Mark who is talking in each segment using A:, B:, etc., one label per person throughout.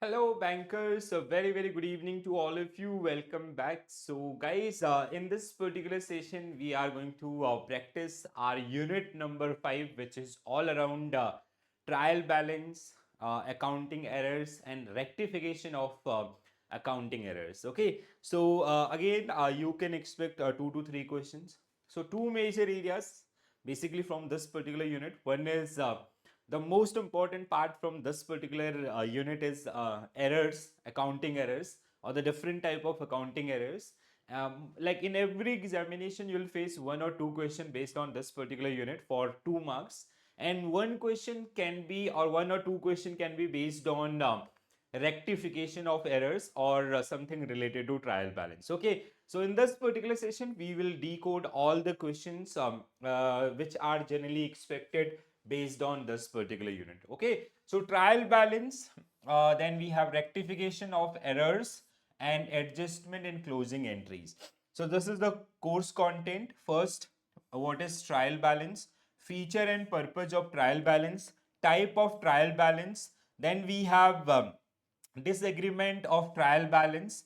A: Hello, bankers. A very good evening to all of you. Welcome back. So, guys, in this particular session, we are going to practice our unit number 5, which is all around trial balance, accounting errors, and rectification of accounting errors. Okay, so again, you can expect 2 to 3 questions. So, two major areas basically from this particular unit. One is the most important part from this particular unit is errors, accounting errors, or the different type of accounting errors. Like in every examination, you'll face 1 or 2 questions based on this particular unit for 2 marks, and one question can be, or 1 or 2 question can be based on rectification of errors or something related to trial balance. Okay, so in this particular session, we will decode all the questions which are generally expected based on this particular unit. Okay, so trial balance, then we have rectification of errors and adjustment in closing entries. So this is the course content. First, what is trial balance, feature and purpose of trial balance, type of trial balance. Then we have disagreement of trial balance,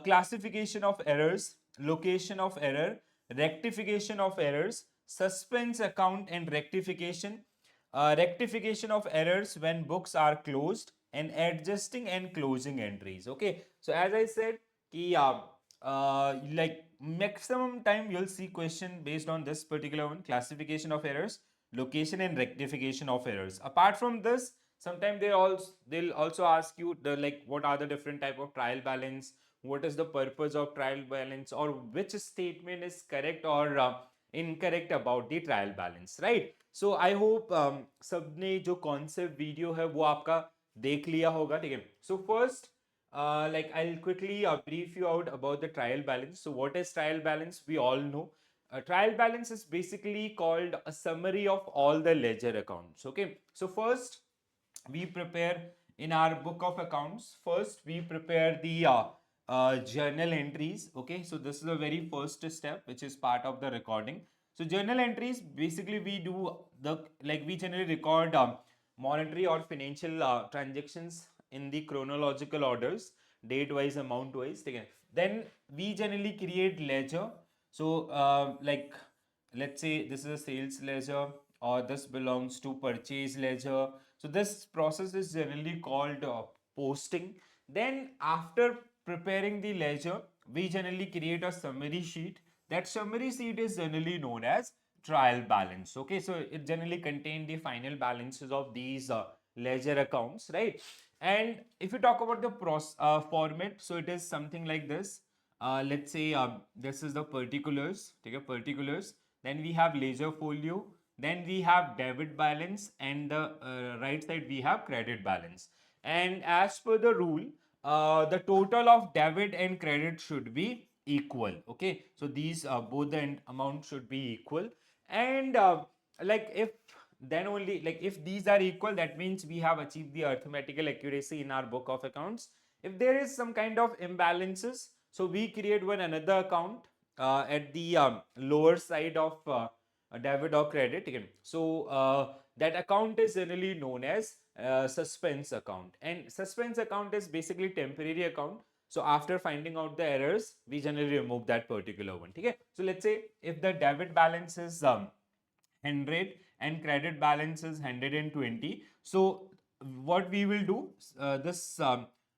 A: classification of errors, location of error, rectification of errors, suspense account and rectification, rectification of errors when books are closed, and adjusting and closing entries. Okay, so as I said, ki, like maximum time you'll see question based on this particular one: classification of errors, location and rectification of errors. Apart from this, sometimes they'll also ask you the, like, what are the different type of trial balance, what is the purpose of trial balance, or which statement is correct or incorrect about the trial balance, right? So I hope सबने जो concept video है वो आपका देख लिया होगा, ठीक है? So first, like I'll quickly brief you out about the trial balance. So what is trial balance? We all know trial balance is basically called a summary of all the ledger accounts. Okay, so first we prepare in our book of accounts. First we prepare the journal entries. Okay, so this is the very first step which is part of the recording. So journal entries, basically we do the, like, we generally record monetary or financial transactions in the chronological orders, date wise, amount wise. Okay, then we generally create ledger. So like, let's say this is a sales ledger, or this belongs to purchase ledger. So this process is generally called posting. Then after preparing the ledger, we generally create a summary sheet. That summary sheet is generally known as trial balance. Okay, so it generally contain the final balances of these ledger accounts, right? And if you talk about the format, so it is something like this. Let's say this is the particulars. Take a particulars. Then we have ledger folio. Then we have debit balance, and the right side we have credit balance. And as per the rule, the total of debit and credit should be equal. Okay, so these both the amount should be equal. And like, if then only, like, if these are equal, that means we have achieved the arithmetical accuracy in our book of accounts. If there is some kind of imbalances, so we create one another account at the lower side of debit or credit. Okay, so that account is generally known as suspense account, and suspense account is basically temporary account. So after finding out the errors, we generally remove that particular one. Okay, so let's say if the debit balance is 100 and credit balance is 120, so what we will do, this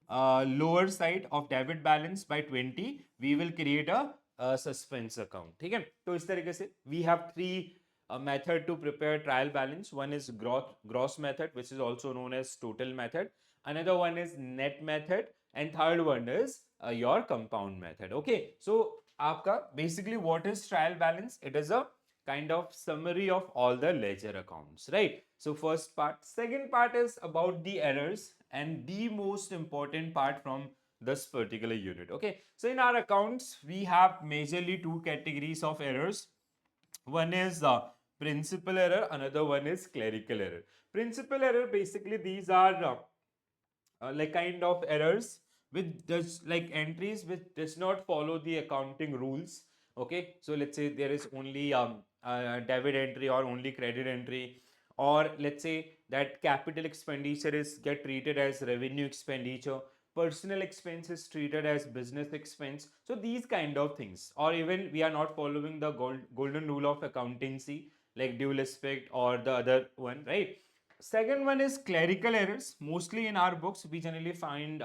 A: lower side of debit balance by 20, we will create a suspense account. ठीक है, तो इस तरीके से we have three method to prepare trial balance. One is gross method, which is also known as total method. Another one is net method, and third one is your compound method. Okay, so आपका basically what is trial balance? It is a kind of summary of all the ledger accounts, right? So first part. Second part is about the errors, and the most important part from this particular unit. Okay, so in our accounts we have majorly two categories of errors. One is principal error, another one is clerical error. Principal error, basically these are like kind of errors which does, like, entries which does not follow the accounting rules. Okay, so let's say there is only debit entry or only credit entry, or let's say that capital expenditure is get treated as revenue expenditure, personal expense is treated as business expense. So these kind of things, or even we are not following the golden rule of accountancy like dual aspect or the other one, right? Second one is clerical errors. Mostly in our books we generally found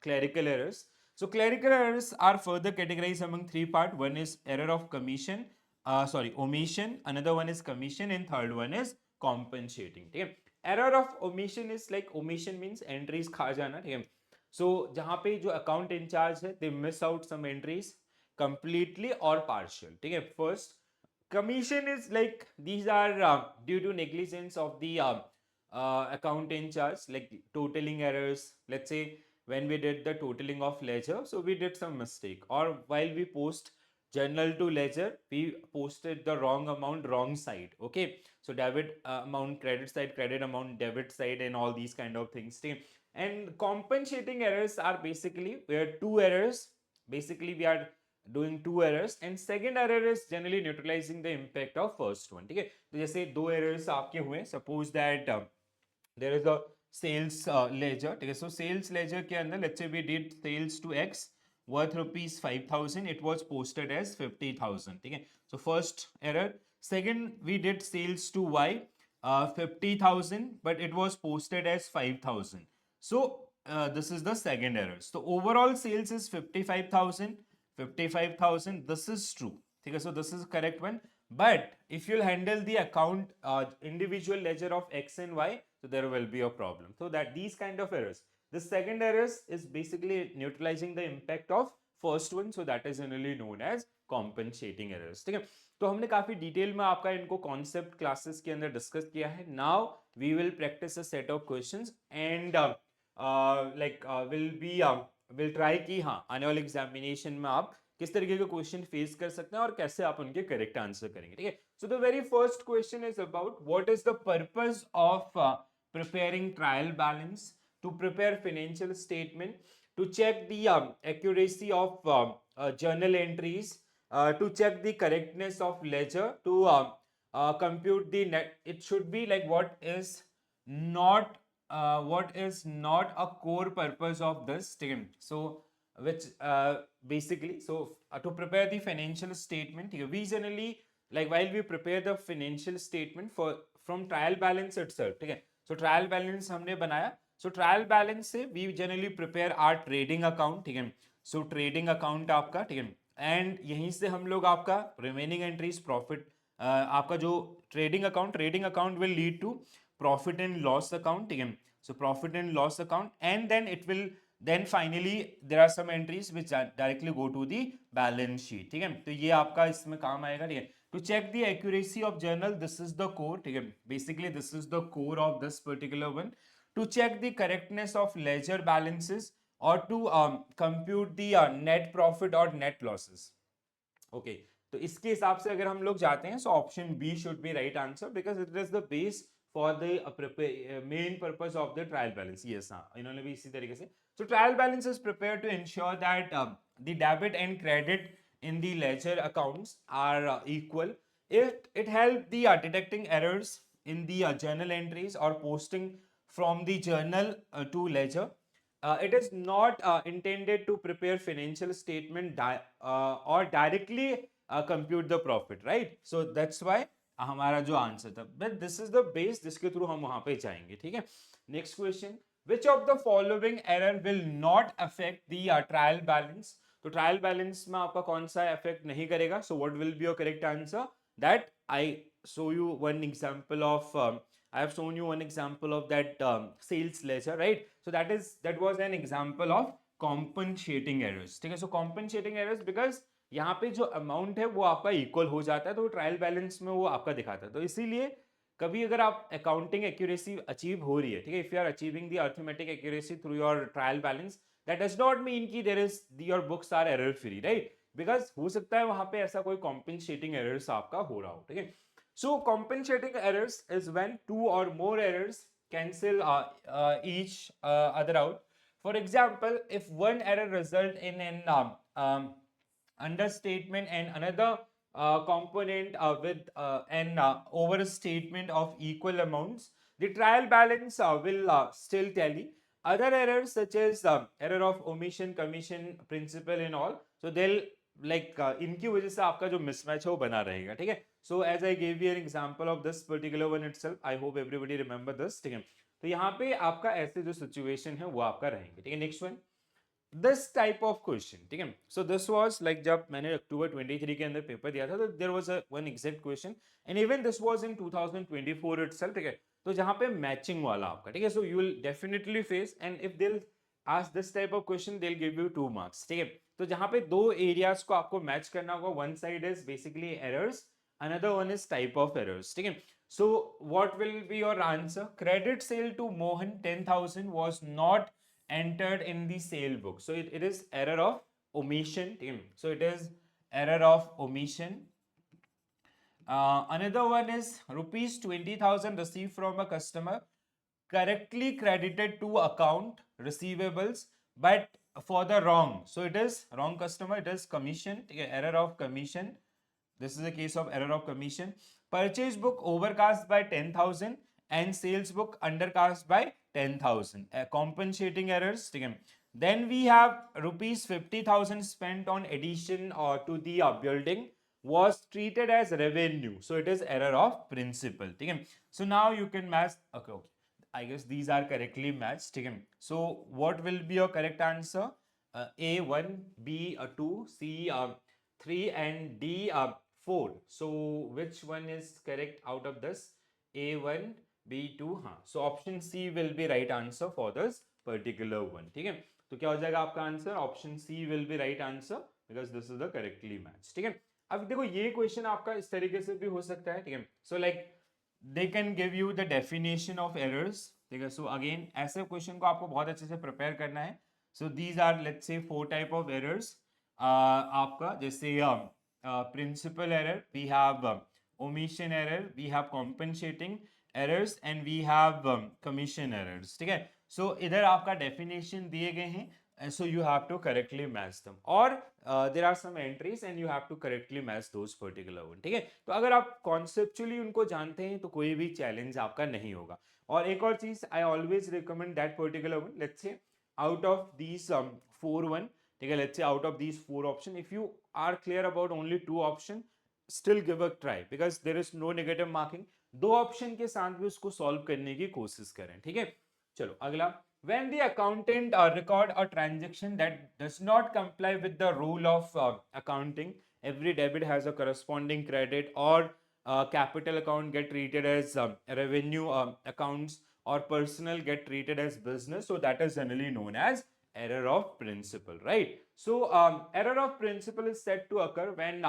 A: clerical errors. So clerical errors are further categorized among three parts. One is error of commission, omission, another one is commission, and third one is compensating. Okay? Error of omission is like, omission means entries खा जाना, ठीक है? So जहाँ पे जो account in charge है, they miss out some entries completely or partial, ठीक है? First, commission is like, these are due to negligence of the account in charge, like totaling errors. Let's say when we did the totaling of ledger, so we did some mistake, or while we post journal to ledger, we posted the wrong amount wrong side. Okay, so debit amount credit side, credit amount debit side, and all these kind of things. And compensating errors are basically where two errors, basically we are doing two errors, and second error is generally neutralizing the impact of first one. ठीक है, तो जैसे दो errors आपके हुए, suppose that there is a sales ledger, ठीक है? So sales ledger के अंदर let's say we did sales to X worth rupees 5,000, it was posted as 50,000, ठीक है? So first error. Second, we did sales to Y 50,000, but it was posted as 5,000. So this is the second error. So overall sales is 55,000, 55,000. This is true. Okay, so this is correct one. But if you'll handle the account individual ledger of X and Y, so there will be a problem. So that these kind of errors. The second errors is basically neutralizing the impact of first one. So that is generally known as compensating errors. ठीक है, तो हमने काफी detail में आपका इनको concept classes के अंदर डिस्कस किया है. Now we will practice a set of questions and will try कि हाँ आने वाले एग्जामिनेशन में आप किस तरीके के क्वेश्चन फेस कर सकते हैं और कैसे आप उनके करेक्ट आंसर करेंगे. ठीक है, so the very first question is about what is the purpose of preparing trial balance, to prepare financial statement, to check the accuracy of journal entries, to check the correctness of ledger, to compute the net. It should be like what is not a core purpose of this team. So which basically, so to prepare the financial statement, we generally, like while we prepare the financial statement for from trial balance itself, ठीक है? So trial balance हमने बनाया. So trial balance से we generally prepare our trading account, ठीक है? So trading account आपका, ठीक है? And यहीं से हम लोग आपका remaining entries profit, आपका जो trading account will lead to profit and loss account, ठीक है? So profit and loss account, and then it will, then finally there are some entries which directly go to the balance sheet. ठीक है, तो ये आपका इसमें काम आएगा. ठीक है, to check the accuracy of journal, this is the core. ठीक है, basically this is the core of this particular one. To check the correctness of ledger balances, or to compute the net profit or net losses. Okay, तो इसके हिसाब से अगर हम लोग जाते हैं, so option B should be right answer, because it is the base for the main purpose of the trial balance. Yes, हाँ, इन्होंने भी इसी तरीके से. So trial balance is prepare to ensure that the debit and credit in the ledger accounts are equal. It help the detecting errors in the journal entries or posting from the journal to ledger. It is not intended to prepare financial statement or directly compute the profit, right? So that's why हमारा जो answer था, but this is the base जिसके through हम वहां पे जाएंगे. ठीक है, next question, which of the following error will not affect the trial balance? तो ट्रायल बैलेंस में आपका कौन सा इफेक्ट नहीं करेगा? सो what will be your correct answer? That I show you one example of I have shown you one example of that sales ledger, right? So that was an example of compensating errors. ठीक है, so compensating errors because यहाँ पे जो amount है वो आपका equal हो जाता है, तो ट्रायल बैलेंस में वो आपका दिखाता है. तो इसीलिए कभी अगर आप अकाउंटिंग एक्यूरेसी अचीव हो रही है, ठीक है, if you are achieving the arithmetic accuracy through your trial balance, that does not mean कि there is your books are error free, right? Because हो सकता है वहां पे ऐसा कोई compensating errors आपका हो रहा हो. ठीक है, so compensating errors is when two or more errors cancel each other out. For example, if one error result in an understatement and another component with an overstatement of equal amounts, the trial balance will still tally. Other errors such as error of omission, commission, principal and all, so they'll like इनकी वजह से आपका जो mismatch है वो बना रहेगा, ठीक है. So as I gave you an example of this particular one itself, I hope everybody remember this, ठीक है. तो यहाँ पे आपका ऐसे जो सिचुएशन है वो आपका रहेंगे, ठीक है. Next one, this type of question, ठीक है. सो दिस वाज लाइक जब मैंने अक्टूबर 23 के अंदर पेपर दिया था तो there was a one exact question and even this was in 2024 itself, ठीक है. तो जहां पे मैचिंग वाला आपका, ठीक है. So you will definitely face and if they ask this type of question they will give you 2 marks, ठीक है. तो जहां पे दो एरियाज को आपको मैच करना होगा, one side is basically errors, another one is type of errors, ठीक है. So what will be your answer? Credit sale to Mohan 10,000 was not entered in the sale book. So it is error of omission. So it is error of omission. Another one is rupees 20,000 received from a customer, correctly credited to account receivables, but for the wrong. So it is wrong customer. It is commission. Error of commission. This is a case of error of commission. Purchase book overcast by 10,000 and sales book undercast by 10,000. Compensating errors. Then we have rupees 50,000 spent on addition or to the building was treated as revenue. So it is error of principle. So now you can match. Okay. I guess these are correctly matched. So what will be your correct answer? A 1, B 2, C 3 and D 4. So which one is correct out of this? A1, B2. हाँ. So option C will be right answer for this particular one. ठीक है. तो क्या हो जाएगा आपका answer? Option C will be right answer because this is the correctly matched. ठीक है. अब देखो ये क्वेश्चन आपका इस तरीके से भी हो सकता है, ठीक है. So like they can give you the definition of errors, ठीक है. So again ऐसे क्वेश्चन को आपको बहुत अच्छे से प्रिपेयर करना है. So these are let's say 4 type of errors. आपका जैसे principal error, we have omission error, we have compensating errors and we have commission errors, ठीक है. So इधर आपका definition दिए गए हैं. So you have to correctly match them or there are some entries and you have to correctly match those particular one, ठीक है. तो अगर आप conceptually उनको जानते हैं तो कोई भी challenge आपका नहीं होगा. और एक और चीज, I always recommend that particular one. Let's say out of these 4 one, ठीक है, let's say out of these 4 option, if you are clear about only 2 option, still give a try because there is no negative marking. 2 option के साथ भी उसको solve करने की कोशिश करें, ठीक है. चलो अगला, when the accountant record a transaction that does not comply with the rule of accounting, every debit has a corresponding credit or capital account get treated as revenue accounts or personal get treated as business, so that is generally known as error of principle, right? So error of principle is said to occur when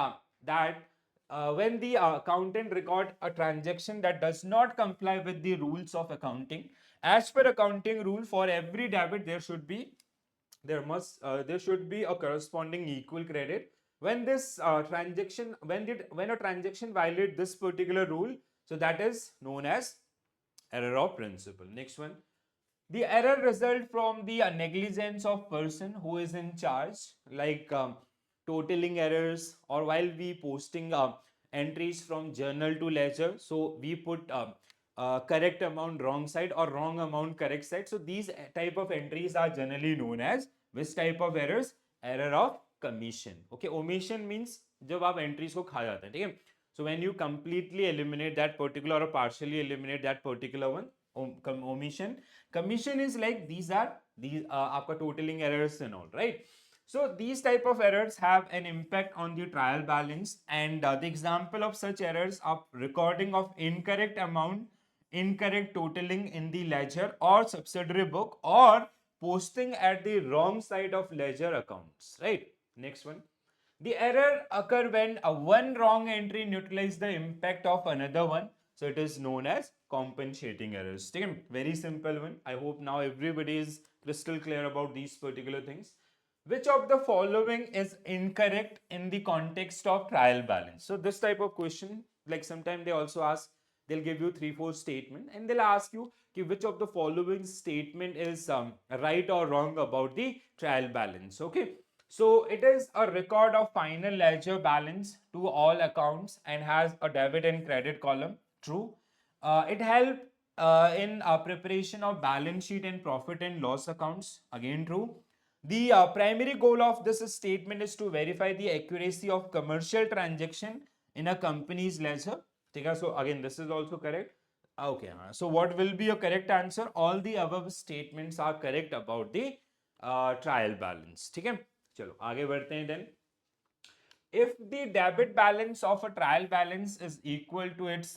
A: when the accountant record a transaction that does not comply with the rules of accounting. As per accounting rule, for every debit there should be a corresponding equal credit. When this transaction, when a transaction violate this particular rule, so that is known as error of principle. Next one, the error result from the negligence of person who is in charge, like totaling errors, or while we posting entries from journal to ledger, so we put correct amount wrong side or wrong amount correct side. So these type of entries are generally known as which type of errors? Error of commission. Okay, omission means जब आप entries को खा जाते हैं, ठीक है. So when you completely eliminate that particular or partially eliminate that particular one, omission. Commission is like these are आपका totaling errors and all, right? So these type of errors have an impact on the trial balance, and the example of such errors are recording of incorrect amount, incorrect totaling in the ledger or subsidiary book, or posting at the wrong side of ledger accounts, right? Next one, the error occur when a one wrong entry neutralizes the impact of another one, so it is known as compensating errors. Very simple one. I hope now everybody is crystal clear about these particular things. Which of the following is incorrect in the context of trial balance? So this type of question, like sometimes they also ask, they'll give you 3-4 statement and they'll ask you which of the following statement is right or wrong about the trial balance. Okay, So it is a record of final ledger balance to all accounts and has a debit and credit column. True. It help in preparation of balance sheet and profit and loss accounts. Again, true. The primary goal of this statement is to verify the accuracy of commercial transaction in a company's ledger. Okay, so again, this is also correct. Okay, so what will be your correct answer? All the above statements are correct about the trial balance. ठीक है, चलो आगे बढ़ते हैं. Then if the debit balance of a trial balance is equal to its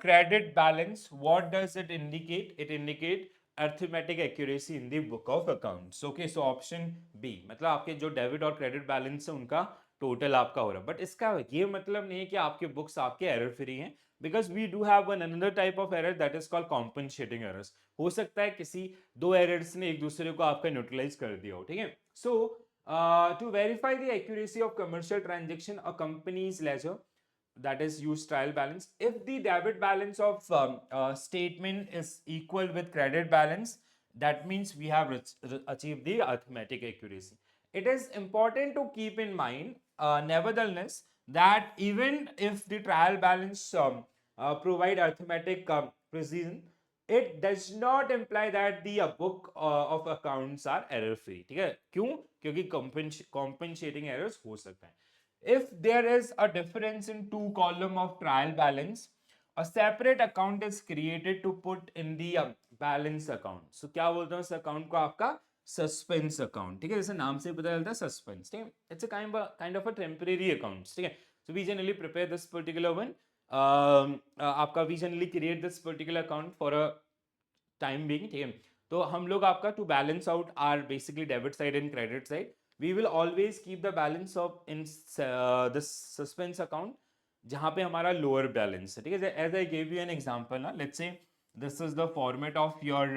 A: credit balance, what does it indicate? It indicate arithmetic accuracy in the book of accounts. Okay, so option B, मतलब आपके जो debit और credit balance है उनका total आपका हो रहा है. बट इसका ये मतलब नहीं है कि आपके बुक्स आपके एरर फ्री हैं, because we do have one another type of error that is called compensating errors. हो सकता है किसी दो एरर्स ने एक दूसरे को आपका न्यूट्रलाइज कर दिया हो. ठीक है, सो to verify the accuracy of commercial transaction, a company's ledger, that is use trial balance. If the debit balance of statement is equal with credit balance, that means we have achieved the arithmetic accuracy. It is important to keep in mind, nevertheless, that even if the trial balance provide arithmetic precision, it does not imply that the book of accounts are error free. ठीक है, क्यों? क्योंकि compensating errors हो सकता है. If there is a difference in two column of trial balance, a separate account is created to put in the balance account. So क्या बोलते हैं उस account को? आपका suspense account. ठीक है, जैसे नाम से पता चलता है suspense. ठीक है, it's a kind of a temporary account. ठीक है, so we generally prepare this particular one. आपका we generally create this particular account for a time being. ठीक है, तो हम लोग आपका to balance out are basically debit side and credit side, we will always keep the balance of in this suspense account जहां पे हमारा lower balance है. ठीक है, as I gave you an example ना, let's say this is the format of your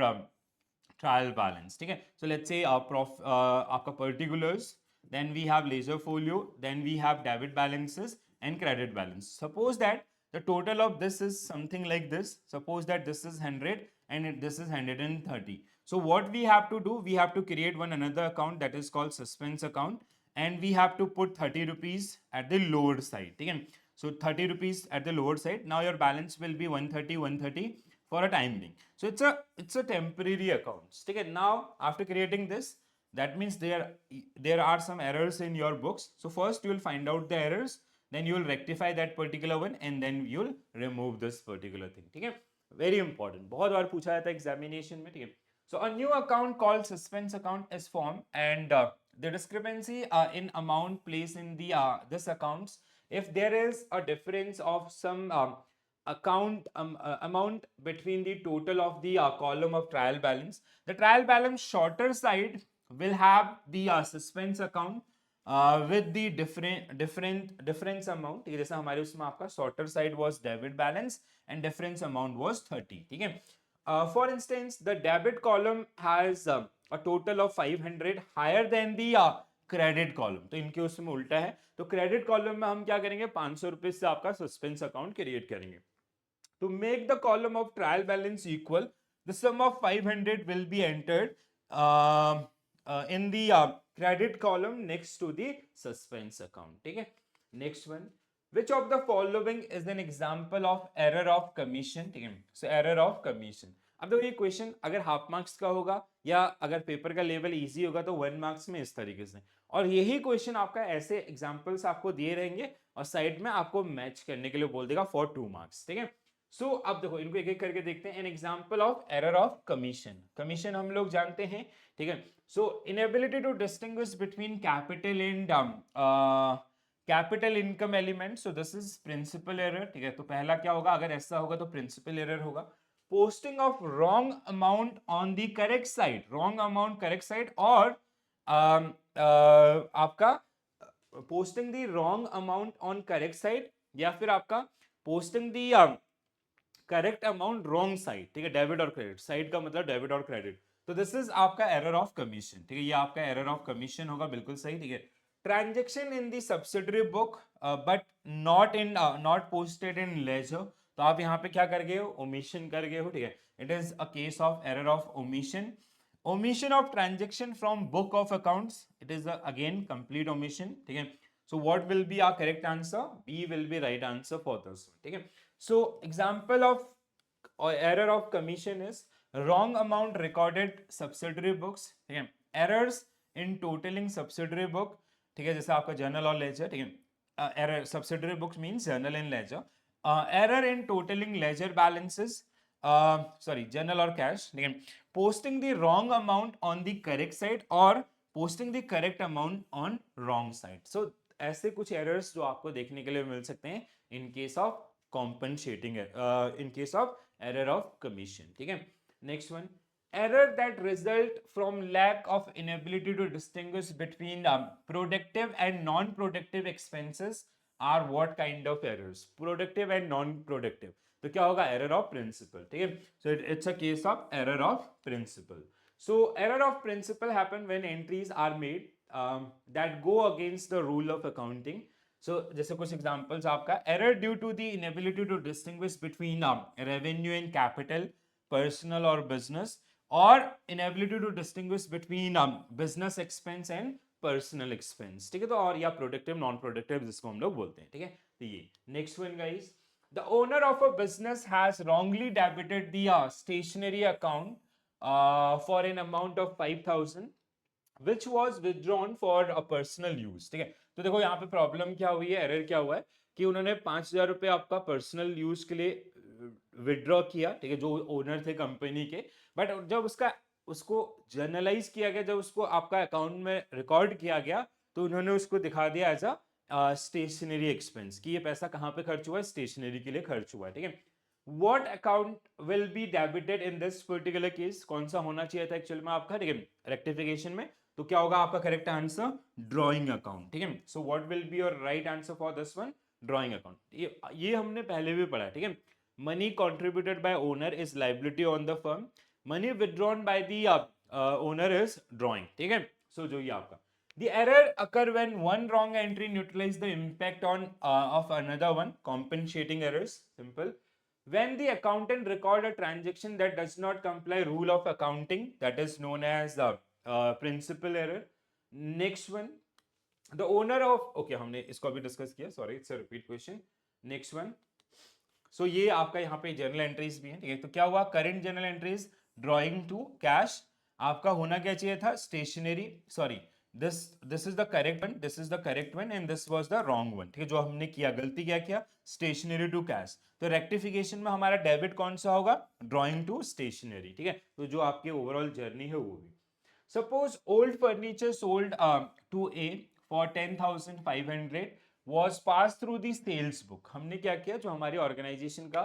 A: trial balance. ठीक है, so let's say आपका particulars, then we have laser folio, then we have debit balances and credit balance. Suppose that the total of this is something like this. Suppose that this is 100 and this is 130. So what we have to do, we have to create one another account that is called suspense account, and we have to put 30 rupees at the lower side. Okay? So 30 rupees at the lower side. Now your balance will be 130 for a time being. So it's a temporary account. Okay? Now after creating this, that means there are some errors in your books. So first you will find out the errors, then you will rectify that particular one, and then you will remove this particular thing. ठीक है, very important, बहुत बार पूछा जाता है examination में. ठीक है, so a new account called suspense account is formed, and the discrepancy in amount placed in the this accounts, if there is a difference of some amount between the total of the column of trial balance, the trial balance shorter side will have the suspense account with the difference amount. ठीक है, जैसा हमारे उसमें आपका shorter side was debit balance and difference amount was 30. ठीक है, for instance the debit column has a total of 500 higher than the credit column. तो इनके उसमें उल्टा है, तो credit column में हम क्या करेंगे, 500 रुपए से आपका suspense account create करेंगे. To make the column of trial balance equal, the sum of 500 will be entered in the credit column next to the suspense account. ठीक है, next one, which of the following is an example of error of commission? ठीक है, so error of commission. अब देखो ये question अगर half marks का होगा या अगर पेपर का लेवल इजी होगा तो 1 मार्क्स में इस तरीके से, और यही क्वेश्चन आपका ऐसे एग्जांपल्स आपको दिए रहेंगे और साइड में आपको मैच करने के लिए बोल देगा फॉर 2 मार्क्स. ठीक है, सो अब देखो इनको एक एक करके देखते हैं. An example of error of commission. Commission हम लोग जानते हैं. ठीक है, so inability to distinguish between capital and capital income element. So this is principle error. ठीक है, तो पहला क्या होगा, अगर ऐसा होगा तो प्रिंसिपल एरर होगा. Posting of wrong amount on the correct side, wrong amount correct side, और आपका posting the wrong amount on correct side, या फिर आपका posting the correct amount wrong side. ठीक है, डेबिट और क्रेडिट, साइड का मतलब डेबिट और क्रेडिट. तो दिस इज आपका एरर ऑफ कमीशन. ठीक है, ये आपका एरर ऑफ कमीशन होगा, बिल्कुल सही. ठीक है, transaction in the subsidiary book but not posted in ledger. तो आप यहाँ पे क्या कर गए हो, ओमिशन कर गए हो. ठीक है, it is a case of error of omission. omission of transaction from book of accounts, it is again complete omission, ठीक है. So what will be our correct answer? B will be right answer for this one, ठीक है. So example of error of commission is wrong amount recorded subsidiary books, ठीक है. Errors in totaling subsidiary book, ठीक है, जैसे आपका journal और laser, ठीक है. Error subsidiary books means journal and ledger. Error in totaling ledger balances, sorry, journal or cash, ठीक है. Posting the wrong amount on the correct side और posting the correct amount on wrong side. So ऐसे कुछ errors जो आपको देखने के लिए मिल सकते हैं in case of compensating, in case of error of commission, ठीक है. Next one, error that result from lack of inability to distinguish between productive and non-productive expenses are what kind of errors? Productive and non-productive. तो क्या होगा? Error of principle, ठीक है. So it's a case of error of principle. So error of principle happen when entries are made that go against the rule of accounting. So जैसे कुछ examples आपका error due to the inability to distinguish between revenue and capital, personal or business, or inability to distinguish between business expense and personal expense, ठीक है. तो और या productive non productive जिसको हम लोग बोलते हैं, ठीक है. तो ये next one guys, the owner of a business has wrongly debited the stationery account for an amount of 5,000 which was withdrawn for a personal use, ठीक है. तो देखो यहाँ पे प्रॉब्लम क्या हुई है, एरर क्या हुआ है कि उन्होंने 5,000 रुपए आपका पर्सनल यूज के लिए विड्रॉ किया, ठीक है, जो ओनर थे कंपनी के. बट जब उसको जर्नलाइज किया गया, जब उसको आपका अकाउंट में रिकॉर्ड किया गया, तो उन्होंने उसको दिखा दिया एज अ स्टेशनरी एक्सपेंस कि ये पैसा कहाँ पे खर्च हुआ है, स्टेशनरी के लिए खर्च हुआ है, ठीक है. What account will be debited in this particular case? कौन सा होना चाहिए था एक्चुअल में आपका, ठीक है, रेक्टिफिकेशन में. तो क्या होगा आपका करेक्ट आंसर? ड्रॉइंग अकाउंट, ठीक है. So what will be your right answer for this one? Drawing account. ये हमने पहले भी पढ़ा, ठीक है. Money contributed bye owner is liability on the firm, money withdrawn by the owner is drawing, ठीक है. सो जो ये आपका the error occur when one wrong entry neutralize the impact on of another one, compensating errors, simple. When the accountant record a transaction that does not comply rule of accounting, that is known as the principal error. Next one, the owner of, okay हमने इसको अभी discuss किया, sorry it's a repeat question. Next one, so ये आपका यहाँ पे journal entries भी है, ठीक है. तो क्या हुआ? Current journal entries drawing to cash, आपका होना क्या चाहिए था? Stationery, sorry this is the correct one, this is the correct one and this was the wrong one, ठीक है. जो हमने किया, गलती क्या किया? Stationery to cash. तो रेक्टिफिकेशन में हमारा डेबिट कौन सा होगा? ड्रॉइंग टू स्टेशनरी, ठीक है. तो जो आपकी ओवरऑल जर्नी है वो भी. Suppose old furniture sold to A for 10,500 was passed through the sales book. हमने क्या किया? जो हमारी ऑर्गेनाइजेशन का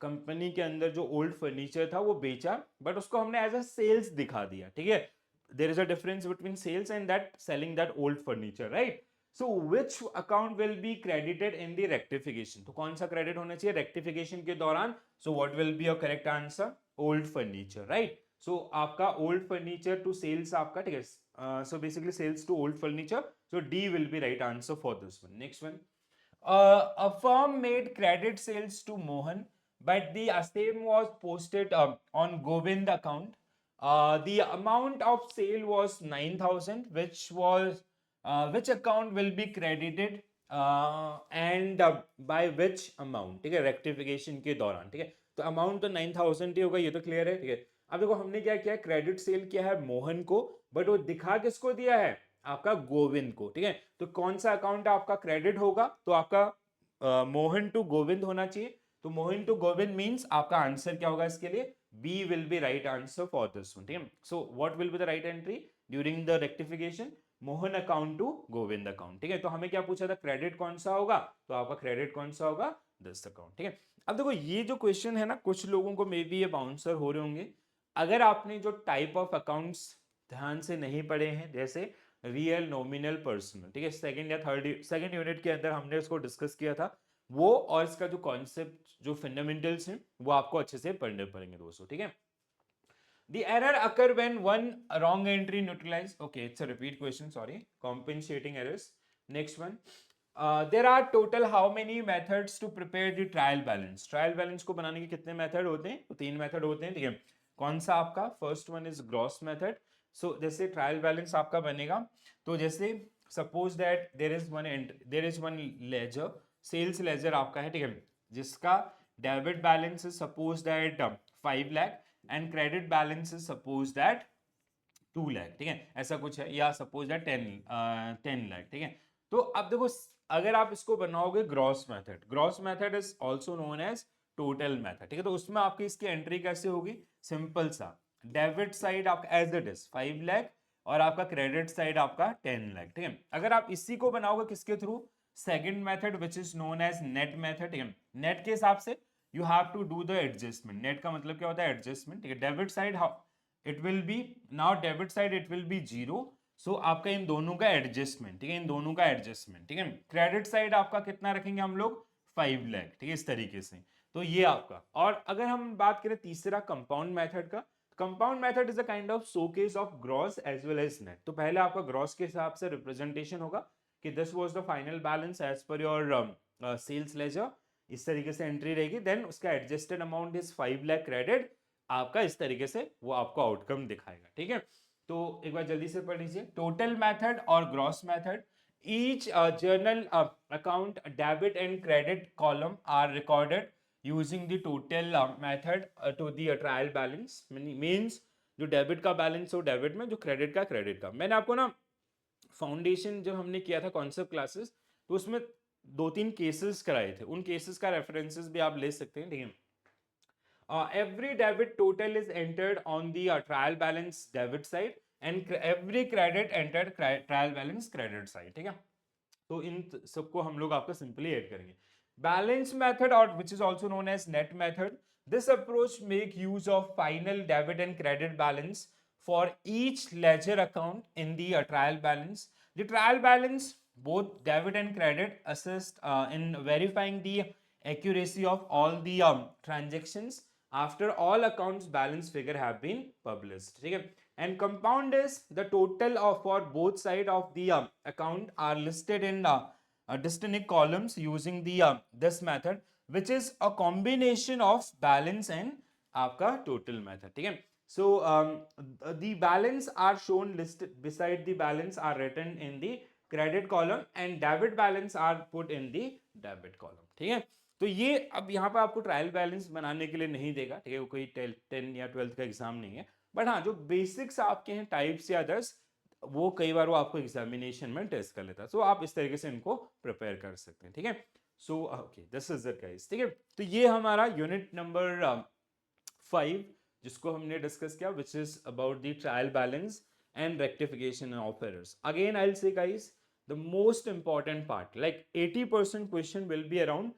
A: कंपनी के अंदर जो ओल्ड फर्नीचर था वो बेचा, बट उसको हमने एज अ सेल्स दिखा दिया, ठीक है. There is a difference between sales and that selling that old furniture, right. So which account will be credited in the rectification? तो कौन सा क्रेडिट होना चाहिए रेक्टिफिकेशन के दौरान? So what will be your correct answer? Old furniture, right. So आपका old furniture to sales आपका, ठीक है. So basically sales to old furniture. So D will be right answer for this one. Next one. A firm made credit sales to Mohan, but the same was posted on Govind account. The amount of sale was 9,000, which account will be credited and by which amount, ठीक है, rectification के दौरान, ठीक है. तो amount तो 9,000 ही होगा, ये तो क्लियर है, ठीक है. अब देखो हमने क्या किया, क्रेडिट सेल किया है मोहन को, बट वो दिखा किसको दिया है? आपका गोविंद को, ठीक है. तो कौन सा अकाउंट आपका क्रेडिट होगा? तो आपका मोहन टू गोविंद होना चाहिए. तो मोहन टू गोविंद मींस आपका आंसर क्या होगा इसके लिए? B will be right answer for this one, ठीक है. So what will be the right entry during the rectification? Mohan account to Govind account, ठीक है. तो हमें क्या पूछा था? क्रेडिट कौन सा होगा? तो आपका क्रेडिट कौन सा होगा? दिस अकाउंट, ठीक है. अब देखो ये जो क्वेश्चन है ना, कुछ लोगों को मे बी ये बाउंसर हो रहे होंगे अगर आपने जो टाइप ऑफ अकाउंट्स ध्यान से नहीं पढ़े हैं, जैसे रियल, नॉमिनल, पर्सनल, ठीक है. सेकंड या थर्ड, सेकंड यूनिट के अंदर हमने इसको डिस्कस किया था वो, और इसका जो कॉन्सेप्ट, जो फंडामेंटल्स हैं वो आपको अच्छे से पढ़ने पड़ेंगे दोस्तों, ठीक है. The error occur when one wrong entry neutralized. Okay, it's a repeat question. Sorry, compensating errors. Next one. There are total how many methods to prepare the trial balance? Trial balance को बनाने के कितने method होते हैं? तो 3 method होते हैं, ठीक है. कौन सा आपका first one is gross method. So जैसे ट्रायल बैलेंस आपका बनेगा, तो जैसे suppose that there is one ledger, sales ledger आपका है, ठीक है, जिसका debit balance is suppose that 5 lakh and credit balance is suppose that 2 lakh, ठीक है, ऐसा कुछ है, या सपोज दैट 10 लाख, ठीक है. तो अब देखो, अगर आप इसको बनाओगे gross method, gross method is also known as total method, ठीक है. तो उसमें आपकी इसकी एंट्री कैसे होगी, सिंपल सा, डेबिट साइड आपका एज इट इज 5 लाख और आपका क्रेडिट साइड आपका 10 लाख, ठीक है. अगर आप इसी को बनाओगे किसके through, second method which is known as net method, ठीक है. नेट के हिसाब से you have to do the adjustment. Net का मतलब क्या होता है, एडजस्टमेंट, ठीक है. Debit side it will be, now debit side it will be zero, so आपका इन दोनों का एडजस्टमेंट, ठीक है, इन दोनों का एडजस्टमेंट, ठीक है. क्रेडिट साइड आपका कितना रखेंगे हम लोग, 5 लाख, ठीक है, इस तरीके से. तो ये आपका, और अगर हम बात करें तीसरा कंपाउंड मेथड का, compound method is a kind of showcase of gross as well as net. तो पहले आपका ग्रॉस के हिसाब से रिप्रेजेंटेशन होगा कि this was the final balance as per your sales ledger, इस तरीके से एंट्री रहेगी. देन उसका adjusted amount is 5 lakh credit, आपका इस तरीके से वो आपको आउटकम दिखाएगा, ठीक है. तो एक बार जल्दी से पढ़ लीजिए, टोटल मेथड और gross method, each journal account debit and credit column are recorded using the total method to the trial balance. Means जो डेबिट का बैलेंस हो डेबिट में, जो क्रेडिट का क्रेडिट का. मैंने आपको ना फाउंडेशन जब हमने किया था कॉन्सेप्ट क्लासेस, तो उसमें 2-3 केसेस कराए थे, उन केसेस का रेफरेंसेस भी आप ले सकते हैं, ठीक है. Every debit total is entered on the trial balance debit side and every credit entered trial balance credit side, ठीक है. तो इन सबको हम लोग आपका सिंपली ऐड करेंगे. बैलेंस मेथड और which is also known as net method, this approach make use of final debit and credit balance for each ledger account in the trial balance. The trial balance both debit and credit assist in verifying the accuracy of all the transactions after all accounts balance figure have been published, ठीक है. And compound is the total of for both side of the account are listed in distinct columns using the this method, which is a combination of balance and आपका total method, ठीक है. So the balance are shown listed beside the balance are written in the credit column and debit balance are put in the debit column, ठीक है. तो ये अब यहाँ पर आपको ट्रायल बैलेंस बनाने के लिए नहीं देगा, ठीक है, वो कोई 10 या 12 का एग्जाम नहीं है, बट हाँ जो बेसिक्स आपके हैं टाइप्स या अदर्स, वो कई बार वो आपको एग्जामिनेशन में टेस्ट कर लेता है. सो आप इस तरीके से इनको प्रिपेयर कर सकते हैं, ठीक है. So okay, this is it guys, ठीक है. तो ये हमारा यूनिट नंबर 5 जिसको हमने डिस्कस किया, which is about the trial balance and rectification of errors. Again, I'll say guys, the most important part, like 80% question will be around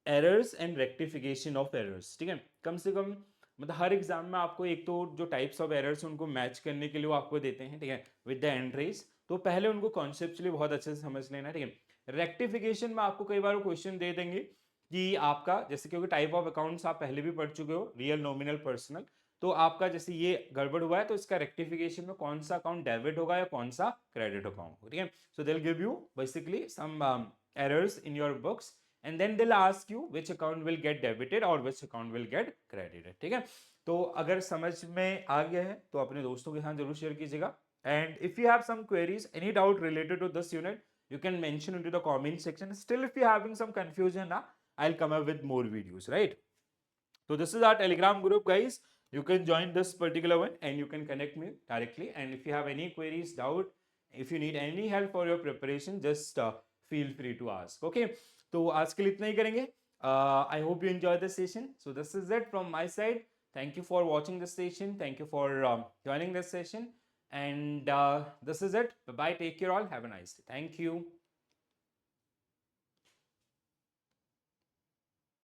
A: errors and rectification of errors, ठीक है. कम से कम मतलब हर exam में आपको एक तो जो टाइप्स ऑफ एरर्स उनको मैच करने के लिए वो आपको देते हैं, ठीक है, विद द एंट्रीज. तो पहले उनको कॉन्सेप्चुअली बहुत अच्छे से समझ लेना, ठीक है. रेक्टिफिकेशन में आपको कई बार वो क्वेश्चन दे देंगे कि आपका जैसे, क्योंकि टाइप ऑफ अकाउंट्स आप पहले भी पढ़ चुके हो, रियल, नॉमिनल, पर्सनल, तो आपका जैसे ये गड़बड़ हुआ है तो इसका रेक्टिफिकेशन में कौन सा अकाउंट डेबिट होगा या कौन सा क्रेडिट अकाउंट होगा, ठीक है. So they will give you basically some errors in your books and then they'll ask you which account will get debited or which account will get credited, ठीक है. तो अगर समझ में आ गया है तो अपने दोस्तों के साथ जरूर शेयर कीजिएगा. And if you have some queries, any doubt related to this unit, you can mention into the comment section. Still, if you're having some confusion, I'll come up with more videos, right? So this is our Telegram group, guys. You can join this particular one and you can connect me directly. And if you have any queries, doubt, if you need any help for your preparation, just feel free to ask. Okay. तो आज के लिए इतना ही करेंगे. I hope you enjoy the session. So this is it from my side. Thank you for watching this session. Thank you for joining this session. And this is it. Bye bye. Take care all. Have a nice day. Thank you.